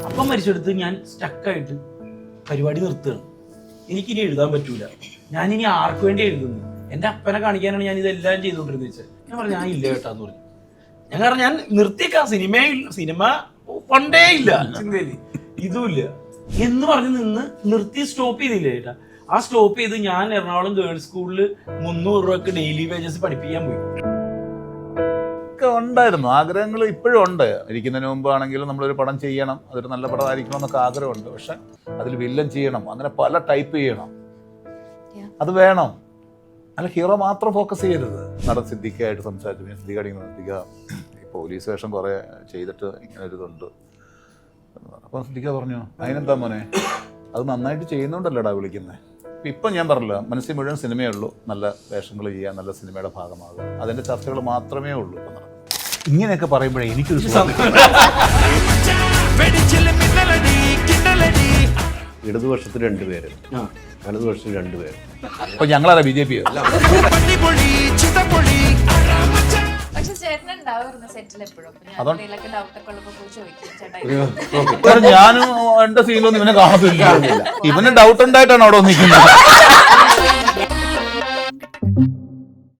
അപ്പം മരിച്ചെടുത്ത് ഞാൻ സ്റ്റക്കായിട്ട് പരിപാടി നിർത്തുകയാണ്. എനിക്കിനി എഴുതാൻ പറ്റൂല, ഞാനിനി ആർക്ക് വേണ്ടി എഴുതുന്നു, എൻ്റെ അപ്പനെ കാണിക്കാനാണ് ഞാൻ ഇതെല്ലാം ചെയ്തുകൊണ്ടിരുന്നത് വെച്ചാൽ. ഞാൻ പറഞ്ഞു ഞാൻ ഇല്ല കേട്ടാന്ന് പറഞ്ഞു. ഞാൻ നിർത്തിയേക്കാം, സിനിമ പണ്ടേ ഇല്ല ചിന്തയില്, ഇതുമില്ല എന്ന് പറഞ്ഞ് നിന്ന് നിർത്തി സ്റ്റോപ്പ് ചെയ്തില്ല ചേട്ടാ. ആ സ്റ്റോപ്പ് ചെയ്ത് ഞാൻ എറണാകുളം ഗേൾസ് സ്കൂളിൽ 300 രൂപക്ക് ഡെയിലി വേജസ് പഠിപ്പിക്കാൻ പോയി. ഉണ്ടായിരുന്നു ആഗ്രഹങ്ങൾ, ഇപ്പോഴും ഉണ്ട്. ഇരിക്കുന്നതിന് മുമ്പാണെങ്കിലും നമ്മളൊരു പടം ചെയ്യണം, അതൊരു നല്ല പടമായിരിക്കണം എന്നൊക്കെ ആഗ്രഹമുണ്ട്. പക്ഷെ അതിൽ വില്ലൻ ചെയ്യണം, അങ്ങനെ പല ടൈപ്പ് ചെയ്യണം, അത് വേണം. അല്ല ഹീറോ മാത്രം ഫോക്കസ് ചെയ്യരുത്. നടൻ സിദ്ദിഖായിട്ട് സംസാരിച്ചു, സിദ്ദിഖ പോലീസ് വേഷം കുറേ ചെയ്തിട്ട് ഇങ്ങനെ ഒരു ഇതുണ്ട്. അപ്പം സിദ്ദിഖ പറഞ്ഞു അതിനെന്താ മോനെ, അത് നന്നായിട്ട് ചെയ്യുന്നുണ്ടല്ലോടാ വിളിക്കുന്നത്. ഇപ്പം ഞാൻ പറഞ്ഞില്ല, മനസ്സിൽ മുഴുവൻ സിനിമയേ ഉള്ളൂ, നല്ല വേഷങ്ങൾ ചെയ്യുക, നല്ല സിനിമയുടെ ഭാഗമാകുക, അതിൻ്റെ ചർച്ചകൾ മാത്രമേ ഉള്ളൂ ഇപ്പം നടക്കുന്നത്. ഇങ്ങനെയൊക്കെ പറയുമ്പോഴേ എനിക്കൊരു ഇടതുപക്ഷത്തിൽ 2 പേര്, വലതുപക്ഷത്തിൽ 2 പേര്. അപ്പൊ ഞങ്ങളാരാ BJP? ഞാനും എന്റെ സീനിലൊന്നും ഇവനെ കാണത്തില്ല. ഇവന് ഡൗട്ട് ഉണ്ടായിട്ടാണ് അവിടെ നിൽക്കുന്നത്.